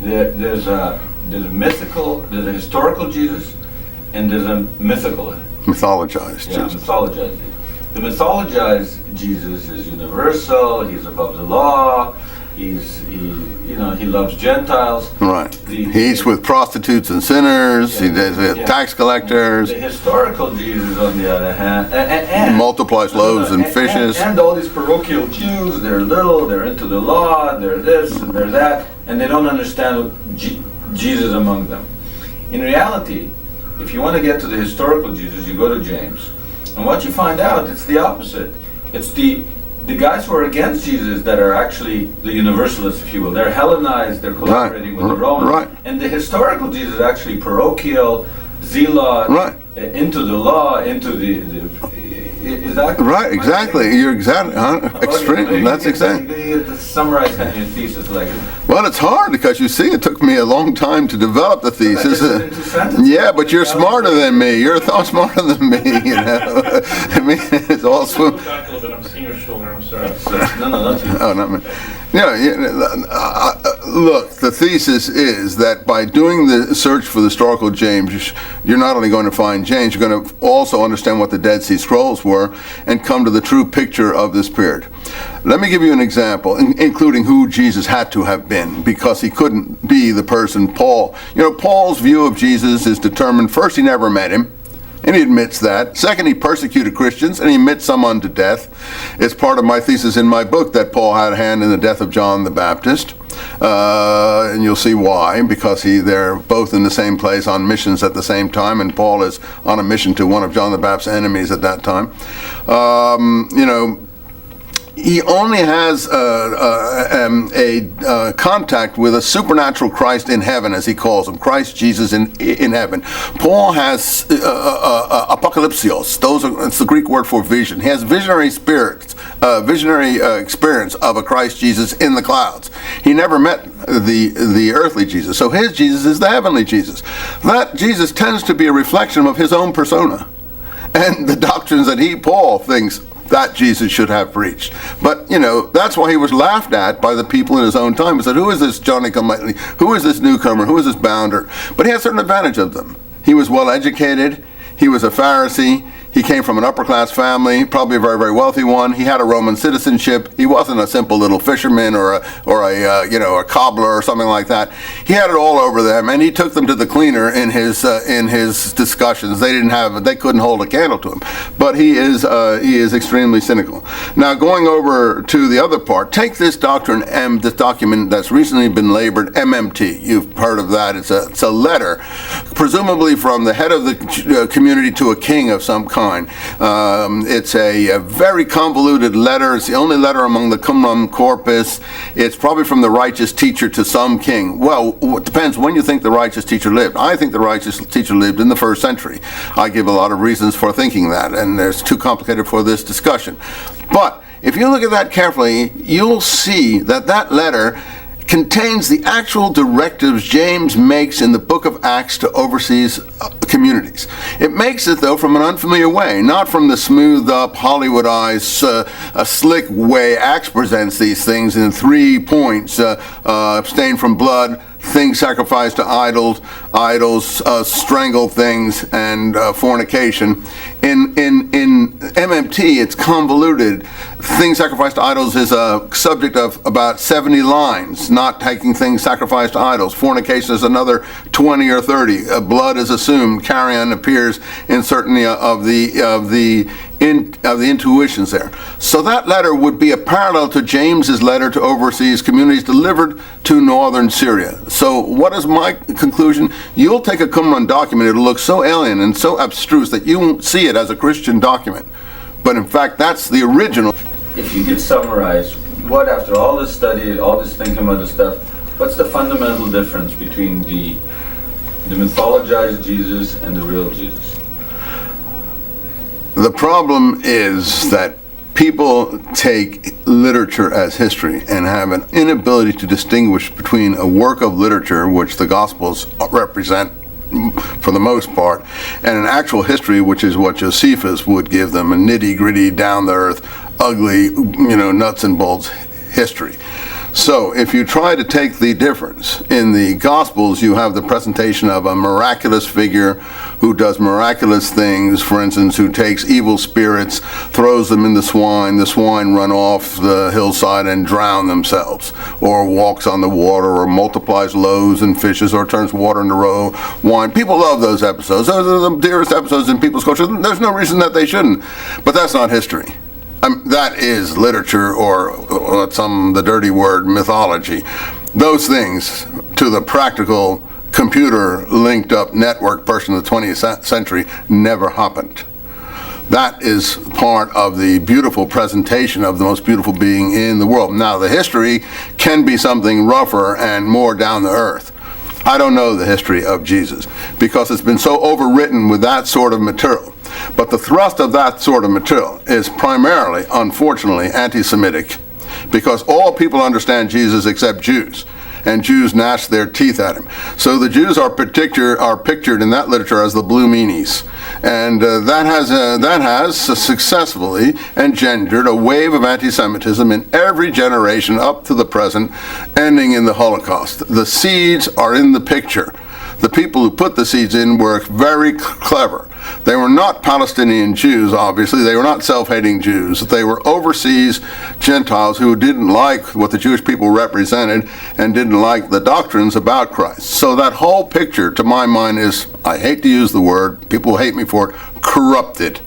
There's a mythical, there's a historical Jesus, and there's a mythical, mythologized Jesus. Mythologized Jesus. The mythologized Jesus is universal. He's above the law. He loves Gentiles. Right. He's with prostitutes and sinners. He does tax collectors. The historical Jesus, on the other hand, and multiplies loaves and fishes. And all these parochial Jews, they're little, they're into the law, they're this and they're that, and they don't understand Jesus among them. In reality, if you want to get to the historical Jesus, you go to James. And what you find out, it's the opposite. It's the guys who are against Jesus that are actually the universalists, if you will. They're Hellenized, they're collaborating with the Romans. Right. And the historical Jesus is actually parochial, zealot, into the law, into is that right? Exactly. You're exactly extreme. That's exactly. You summarize kind of your thesis like. Well, it's hard because you see, it took me a long time to develop the thesis. Yeah, but you're smarter than me. You're smarter than me. You know. I mean, it's all swim. I'm seeing your shoulder. I'm sorry. No, not you. Oh, not me. Look, the thesis is that by doing the search for the historical James, you're not only going to find James, you're going to also understand what the Dead Sea Scrolls were and come to the true picture of this period. Let me give you an example, including who Jesus had to have been, because he couldn't be the person Paul. Paul's view of Jesus is determined. First, he never met him. And he admits that. Second, he persecuted Christians, and he admits some unto death. It's part of my thesis in my book that Paul had a hand in the death of John the Baptist. And you'll see why, because they're both in the same place on missions at the same time, and Paul is on a mission to one of John the Baptist's enemies at that time. He only has a contact with a supernatural Christ in heaven, as he calls him, Christ Jesus in heaven. Paul has apocalypsios. It's the Greek word for vision. He has visionary experience of a Christ Jesus in the clouds. He never met the earthly Jesus, so his Jesus is the heavenly Jesus. That Jesus tends to be a reflection of his own persona and the doctrines that Paul thinks that Jesus should have preached. But, that's why he was laughed at by the people in his own time. He said, who is this Johnny-come-lately? Who is this newcomer? Who is this bounder? But he had certain advantage of them. He was well educated. He was a Pharisee. He came from an upper-class family, probably a very, very wealthy one. He had a Roman citizenship. He wasn't a simple little fisherman or a cobbler or something like that. He had it all over them, and he took them to the cleaner in his discussions. They couldn't hold a candle to him. But he is extremely cynical. Now, going over to the other part, take this doctrine, this document that's recently been labeled MMT. You've heard of that. It's a letter, presumably from the head of the community to a king of some kind. It's a very convoluted letter. It's the only letter among the Qumran corpus. It's probably from the righteous teacher to some king. Well, it depends when you think the righteous teacher lived. I think the righteous teacher lived in the 1st century. I give a lot of reasons for thinking that, and it's too complicated for this discussion. But if you look at that carefully, you'll see that letter contains the actual directives James makes in the book of Acts to overseas communities. It makes it, though, from an unfamiliar way, not from the smoothed-up, Hollywoodized, slick way Acts presents these things in 3 points: abstain from blood, things sacrificed to idols, strangled things, and fornication. In MMT, it's convoluted. Things sacrificed to idols is a subject of about 70 lines, not taking things sacrificed to idols. Fornication is another 20 or 30. Blood is assumed. Carrion appears in certain of the intuitions there. So that letter would be a parallel to James's letter to overseas communities delivered to northern Syria. So what is my conclusion? You'll take a Qumran document, it'll look so alien and so abstruse that you won't see it as a Christian document. But in fact, that's the original. If you could summarize, what after all this study, all this thinking about this stuff, what's the fundamental difference between the mythologized Jesus and the real Jesus? The problem is that people take literature as history and have an inability to distinguish between a work of literature, which the Gospels represent for the most part, and an actual history, which is what Josephus would give them, a nitty-gritty, down-the-earth, ugly, nuts and bolts history. So if you try to take the difference, in the Gospels you have the presentation of a miraculous figure who does miraculous things, for instance, who takes evil spirits, throws them in the swine run off the hillside and drown themselves, or walks on the water, or multiplies loaves and fishes, or turns water into wine. People love those episodes. Those are the dearest episodes in people's culture. There's no reason that they shouldn't, but that's not history. That is literature, or the dirty word, mythology. Those things, to the practical, computer-linked up network person of the 20th century, never happened. That is part of the beautiful presentation of the most beautiful being in the world. Now, the history can be something rougher and more down to earth. I don't know the history of Jesus, because it's been so overwritten with that sort of material. But the thrust of that sort of material is primarily, unfortunately, anti-Semitic, because all people understand Jesus except Jews, and Jews gnash their teeth at him. So the Jews are pictured in that literature as the blue meanies, and that has successfully engendered a wave of anti-Semitism in every generation up to the present, ending in the Holocaust. The seeds are in the picture. The people who put the seeds in were very clever. They were not Palestinian Jews, obviously. They were not self-hating Jews. They were overseas Gentiles who didn't like what the Jewish people represented and didn't like the doctrines about Christ. So that whole picture, to my mind, is, I hate to use the word, people hate me for it, corrupted.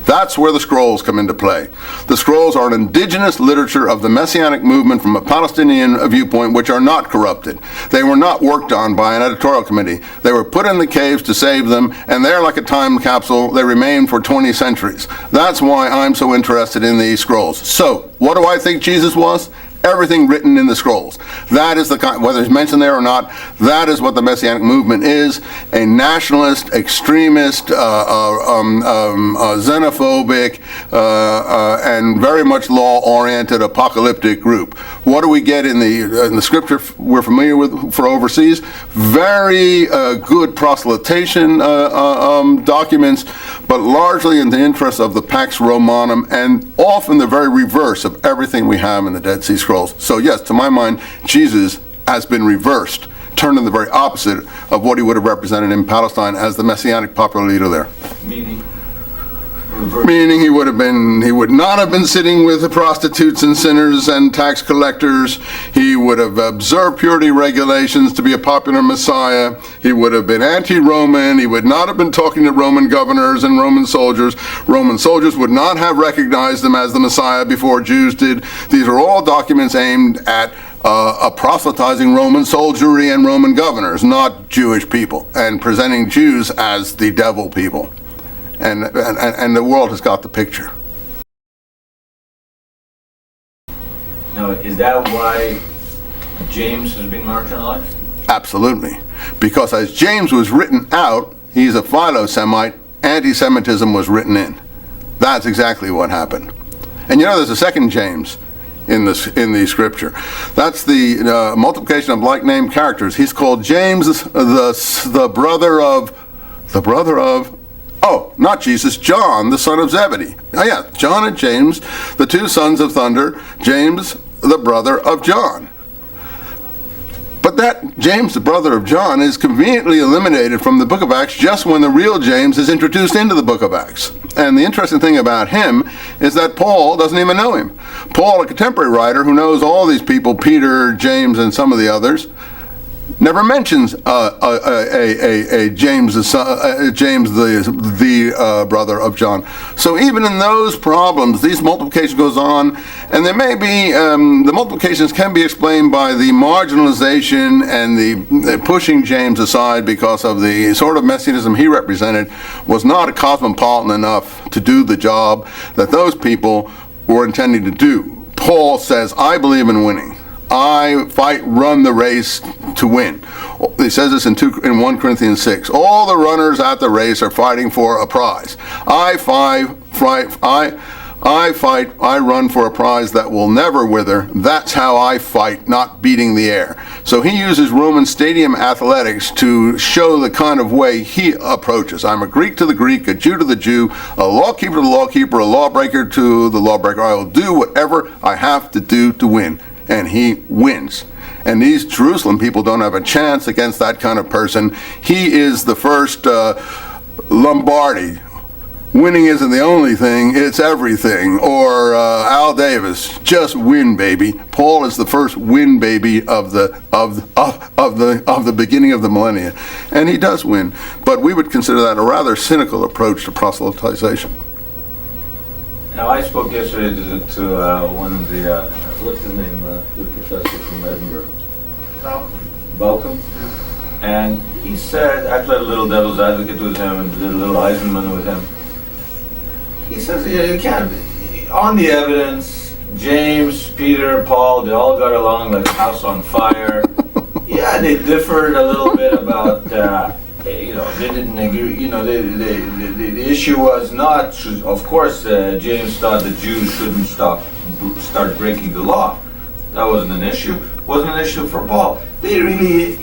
That's where the scrolls come into play. The scrolls are an indigenous literature of the Messianic movement from a Palestinian viewpoint, which are not corrupted. They were not worked on by an editorial committee. They were put in the caves to save them, and they're like a time capsule. They remain for 20 centuries. That's why I'm so interested in these scrolls. So, what do I think Jesus was? Everything written in the scrolls. That is the kind, whether it's mentioned there or not, that is what the Messianic movement is: a nationalist, extremist, xenophobic, and very much law-oriented apocalyptic group. What do we get in the scripture we're familiar with for overseas? Very good proselytation documents, but largely in the interest of the Pax Romanum, and often the very reverse of everything we have in the Dead Sea Scrolls. So yes, to my mind, Jesus has been reversed, turned in the very opposite of what he would have represented in Palestine as the Messianic popular leader there. Meaning he would not have been sitting with the prostitutes and sinners and tax collectors. He would have observed purity regulations to be a popular Messiah. He would have been anti-Roman. He would not have been talking to Roman governors and Roman soldiers. Roman soldiers would not have recognized him as the Messiah before Jews did. These are all documents aimed at proselytizing Roman soldiery and Roman governors, not Jewish people, and presenting Jews as the devil people. And the world has got the picture. Now, is that why James has been marginalized? Absolutely. Because as James was written out, he's a philo-Semite, anti-Semitism was written in. That's exactly what happened. And you know, there's a second James in the scripture. That's the multiplication of like-named characters. He's called James, the brother of, oh, not Jesus, John, the son of Zebedee. Oh yeah, John and James, the two sons of thunder, James, the brother of John. But that James, the brother of John, is conveniently eliminated from the book of Acts just when the real James is introduced into the book of Acts. And the interesting thing about him is that Paul doesn't even know him. Paul, a contemporary writer who knows all these people, Peter, James, and some of the others, never mentions James, the brother of John. So even in those problems, these multiplication goes on, and there may be the multiplications can be explained by the marginalization and the pushing James aside because of the sort of messianism he represented was not cosmopolitan enough to do the job that those people were intending to do. Paul says, "I believe in winning. I run the race to win." He says this in 1 Corinthians 6. All the runners at the race are fighting for a prize. I run for a prize that will never wither. That's how I fight, not beating the air. So he uses Roman stadium athletics to show the kind of way he approaches. I'm a Greek to the Greek, a Jew to the Jew, a lawkeeper to the lawkeeper, a lawbreaker to the lawbreaker. I will do whatever I have to do to win. and he wins. And these Jerusalem people don't have a chance against that kind of person. He is the first Lombardi. Winning isn't the only thing, it's everything. Or Al Davis, just win, baby. Paul is the first win baby of the beginning of the millennia, and he does win. But we would consider that a rather cynical approach to proselytization. Now, I spoke yesterday to one of the what's his name, the professor from Edinburgh, Balcom, and he said, I played a little devil's advocate with him and did a little Eisenman with him. He says, yeah, you can't. On the evidence, James, Peter, Paul, they all got along like a house on fire. Yeah, they differed a little bit about, they didn't agree. The issue was not, of course, James thought the Jews shouldn't start breaking the law. That wasn't an issue. Wasn't an issue for Paul. They really,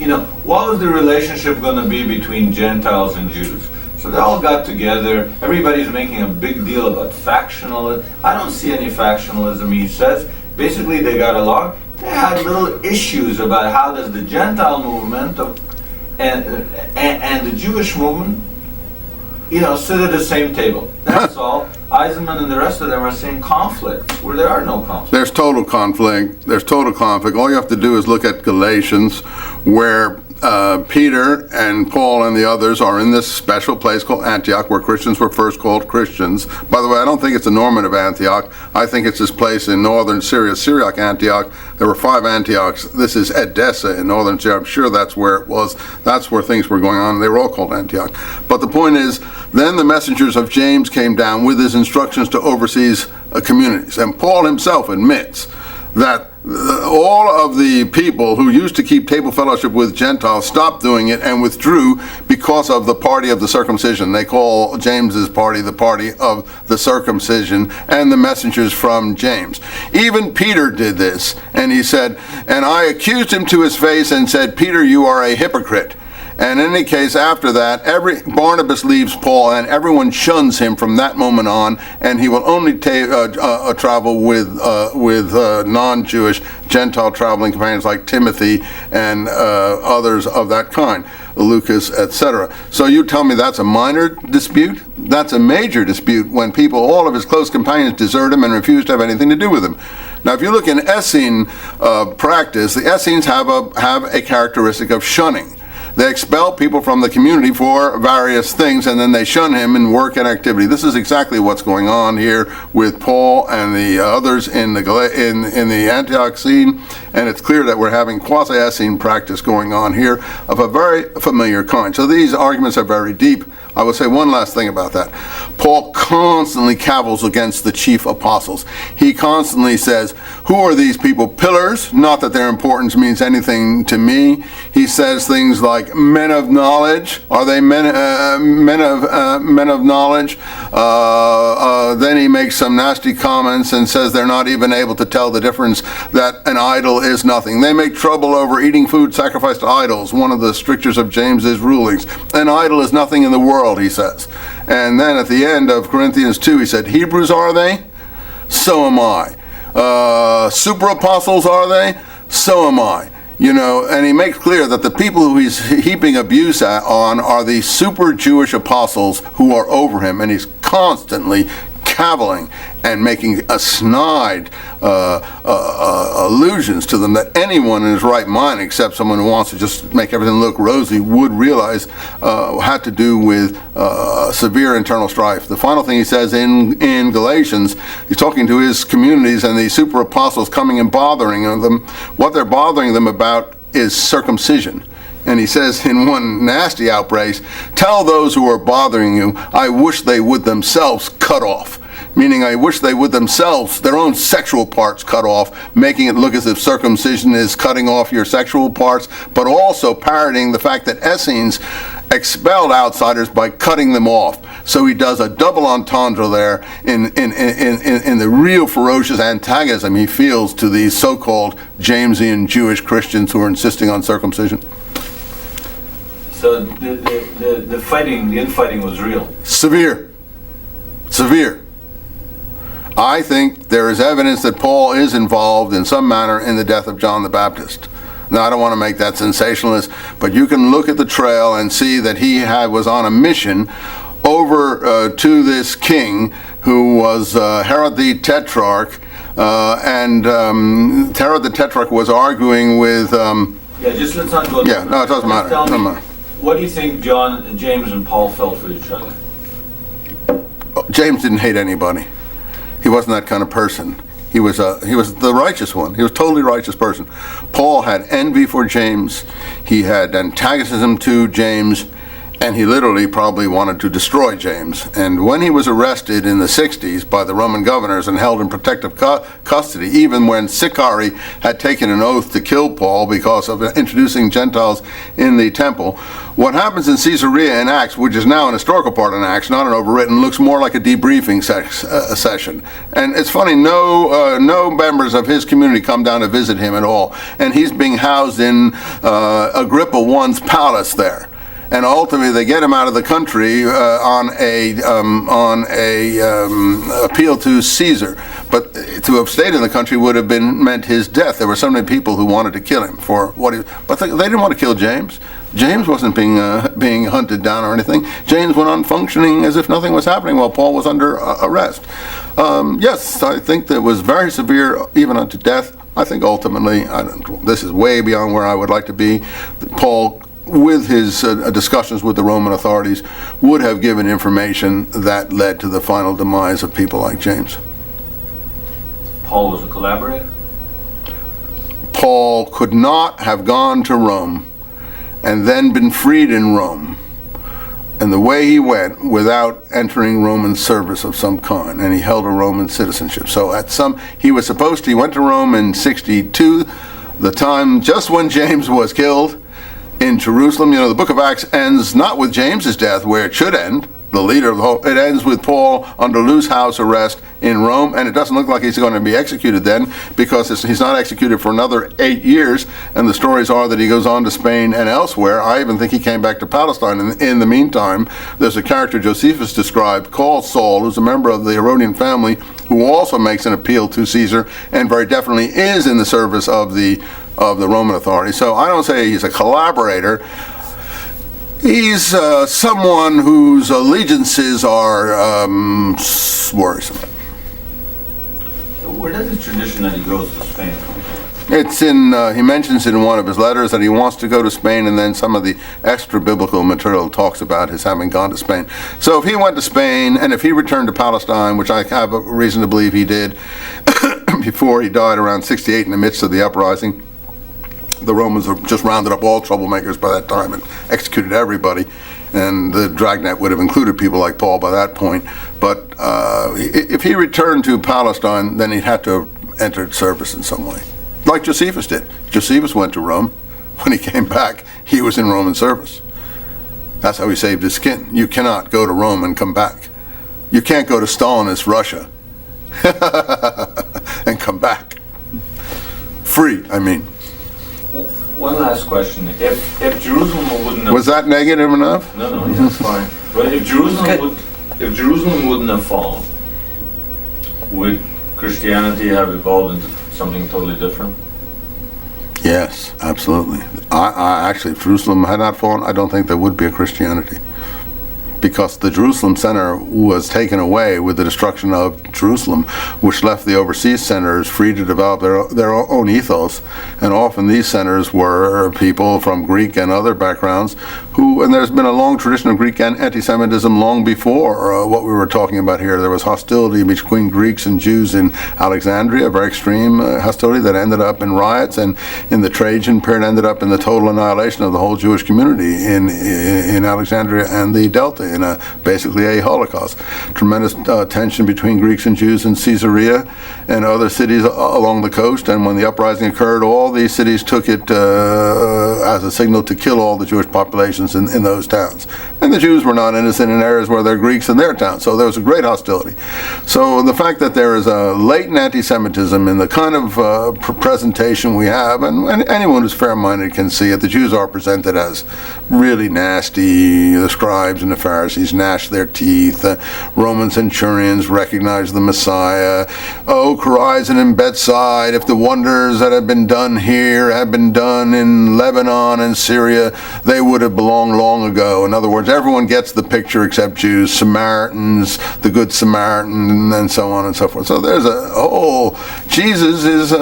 what was the relationship going to be between Gentiles and Jews? So they all got together. Everybody's making a big deal about factionalism. I don't see any factionalism, he says. Basically, they got along. They had little issues about how does the Gentile movement and the Jewish movement, sit at the same table. That's all. Eisenman and the rest of them are saying conflicts where there are no conflicts. There's total conflict. All you have to do is look at Galatians, where Peter and Paul and the others are in this special place called Antioch, where Christians were first called Christians. By the way, I don't think it's a normative Antioch. I think it's this place in northern Syria, Syriac Antioch. There were 5 Antiochs. This is Edessa in northern Syria. I'm sure that's where it was. That's where things were going on. They were all called Antioch. But the point is, then the messengers of James came down with his instructions to oversee communities. And Paul himself admits that all of the people who used to keep table fellowship with Gentiles stopped doing it and withdrew because of the party of the circumcision. They call James's party the party of the circumcision, and the messengers from James. Even Peter did this, and he said, and I accused him to his face and said, Peter, you are a hypocrite. And in any case, after that, Barnabas leaves Paul, and everyone shuns him from that moment on, and he will only travel with non-Jewish Gentile traveling companions like Timothy and others of that kind, Lucas, etc. So you tell me that's a minor dispute? That's a major dispute when all of his close companions desert him and refuse to have anything to do with him. Now, if you look in Essene practice, the Essenes have a characteristic of shunning. They expel people from the community for various things, and then they shun him in work and activity. This is exactly what's going on here with Paul and the others in the Antioch scene, and it's clear that we're having quasi-Essene practice going on here of a very familiar kind. So these arguments are very deep. I will say one last thing about that. Paul constantly cavils against the chief apostles. He constantly says, who are these people? Pillars? Not that their importance means anything to me. He says things like men of knowledge. Are they men of knowledge? Then he makes some nasty comments and says they're not even able to tell the difference, that an idol is nothing. They make trouble over eating food sacrificed to idols, one of the strictures of James's rulings. An idol is nothing in the world, he says. And then at the end of Corinthians 2, he said, Hebrews are they? So am I. Super apostles are they? So am I. And he makes clear that the people who he's heaping abuse on are the super Jewish apostles who are over him, and he's constantly cavilling and making snide allusions to them that anyone in his right mind, except someone who wants to just make everything look rosy, would realize had to do with severe internal strife. The final thing he says in Galatians, he's talking to his communities and the super apostles coming and bothering them. What they're bothering them about is circumcision. And he says in one nasty outburst, tell those who are bothering you, I wish they would themselves cut off. Meaning, I wish they would themselves, their own sexual parts cut off, making it look as if circumcision is cutting off your sexual parts, but also parroting the fact that Essenes expelled outsiders by cutting them off. So he does a double entendre there in the real ferocious antagonism he feels to these so-called Jamesian Jewish Christians who are insisting on circumcision. So the infighting was real. Severe. I think there is evidence that Paul is involved in some manner in the death of John the Baptist. Now, I don't want to make that sensationalist, but you can look at the trail and see that he was on a mission over to this king who was Herod the Tetrarch, and Herod the Tetrarch was arguing with... just let's not go... Yeah, no, it doesn't matter. Tell me, what do you think James and Paul felt for each other? James didn't hate anybody. He wasn't that kind of person. He was the righteous one. He was a totally righteous person. Paul had envy for James. He had antagonism to James, and he literally probably wanted to destroy James. And when he was arrested in the 60s by the Roman governors and held in protective custody, even when Sicari had taken an oath to kill Paul because of introducing Gentiles in the temple, what happens in Caesarea in Acts, which is now an historical part in Acts, not an overwritten, looks more like a debriefing session. And it's funny, no members of his community come down to visit him at all. And he's being housed in Agrippa I's palace there. And ultimately, they get him out of the country on a appeal to Caesar. But to have stayed in the country would have meant his death. There were so many people who wanted to kill him for what he. But they didn't want to kill James. James wasn't being hunted down or anything. James went on functioning as if nothing was happening while Paul was under arrest. Yes, I think that was very severe, even unto death. I think ultimately, this is way beyond where I would like to be. Paul, with his discussions with the Roman authorities, would have given information that led to the final demise of people like James. Paul was a collaborator? Paul could not have gone to Rome and then been freed in Rome, and the way he went, without entering Roman service of some kind, and he held a Roman citizenship. So he went to Rome in 62, the time just when James was killed in Jerusalem. The book of Acts ends not with James's death, where it should end, the leader of the whole. It ends with Paul under loose house arrest in Rome, and it doesn't look like he's going to be executed then, because he's not executed for another 8 years, and the stories are that he goes on to Spain and elsewhere. I even think he came back to Palestine. In the meantime, there's a character Josephus described called Saul, who's a member of the Herodian family, who also makes an appeal to Caesar, and very definitely is in the service of the Roman authorities. So I don't say he's a collaborator. He's someone whose allegiances are worrisome. Where does the tradition that he goes to Spain come from? It's he mentions in one of his letters that he wants to go to Spain, and then some of the extra biblical material talks about his having gone to Spain. So if he went to Spain, and if he returned to Palestine, which I have a reason to believe he did, before he died around 68 in the midst of the uprising, the Romans have just rounded up all troublemakers by that time and executed everybody, and the dragnet would have included people like Paul by that point. But if he returned to Palestine, then he'd have to have entered service in some way, like Josephus did. Josephus went to Rome. When he came back, he was in Roman service. That's how he saved his skin. You cannot go to Rome and come back. You can't go to Stalinist Russia and come back. Free, I mean. One last question. If Jerusalem wouldn't have... Was that negative enough? No, that's fine. But if Jerusalem wouldn't have fallen, would Christianity have evolved into something totally different? Yes, absolutely. I actually, if Jerusalem had not fallen, I don't think there would be a Christianity, because the Jerusalem center was taken away with the destruction of Jerusalem, which left the overseas centers free to develop their own ethos. And often these centers were people from Greek and other backgrounds and there's been a long tradition of Greek anti-Semitism long before what we were talking about here. There was hostility between Greeks and Jews in Alexandria, very extreme hostility that ended up in riots, and in the Trajan period ended up in the total annihilation of the whole Jewish community in Alexandria and the Delta, in basically a Holocaust. Tremendous tension between Greeks and Jews in Caesarea and other cities along the coast, and when the uprising occurred, all these cities took it as a signal to kill all the Jewish populations in those towns. And the Jews were not innocent in areas where there are Greeks in their towns, so there was a great hostility. So the fact that there is a latent anti-Semitism in the kind of presentation we have, and anyone who's fair-minded can see it, the Jews are presented as really nasty, the scribes and the Pharisees, Pharisees gnashed their teeth. Roman centurions recognized the Messiah. Oh, Chorazin and Bethsaida, if the wonders that have been done here had been done in Lebanon and Syria, they would have belonged long ago. In other words, everyone gets the picture except Jews, Samaritans, the Good Samaritan, and so on and so forth. So there's Jesus is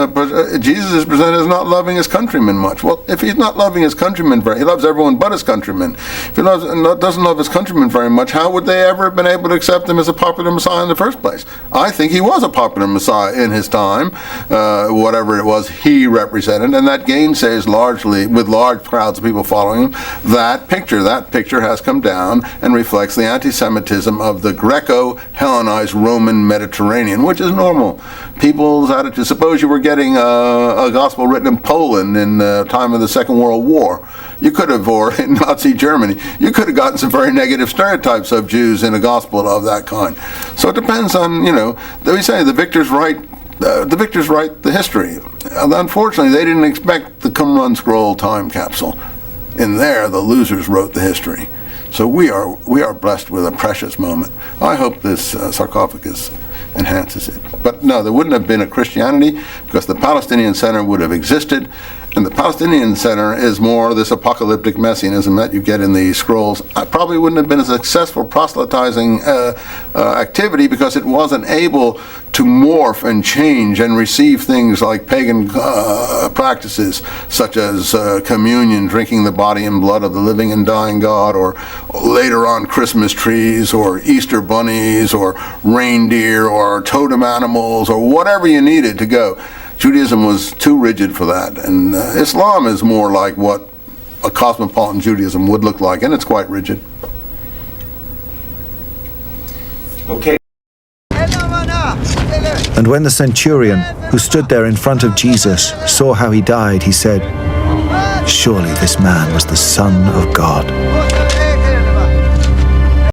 presented as not loving his countrymen much. Well, if he's not loving his countrymen he loves everyone but his countrymen. If he doesn't love his countrymen very much, how would they ever have been able to accept him as a popular Messiah in the first place? I think he was a popular Messiah in his time, whatever it was he represented, and that gainsays largely, with large crowds of people following him, that picture has come down and reflects the anti-Semitism of the Greco-Hellenized Roman Mediterranean, which is normal. People's attitude. Suppose you were getting a gospel written in Poland in the time of the Second World War. You could have, or in Nazi Germany, you could have gotten some very negative stereotypes of Jews in a gospel of that kind. So it depends on, we say the victors write the history. Unfortunately, they didn't expect the Qumran scroll time capsule. In there, the losers wrote the history. So we are blessed with a precious moment. I hope this sarcophagus enhances it. But no, there wouldn't have been a Christianity because the Palestinian Center would have existed, and the Palestinian Center is more this apocalyptic messianism that you get in the scrolls. It probably wouldn't have been a successful proselytizing activity because it wasn't able to morph and change and receive things like pagan practices such as communion, drinking the body and blood of the living and dying God, or later on Christmas trees or Easter bunnies or reindeer or totem animals or whatever you needed to go. Judaism was too rigid for that, and Islam is more like what a cosmopolitan Judaism would look like, and it's quite rigid. Okay. And when the centurion, who stood there in front of Jesus, saw how he died, he said, "Surely this man was the Son of God."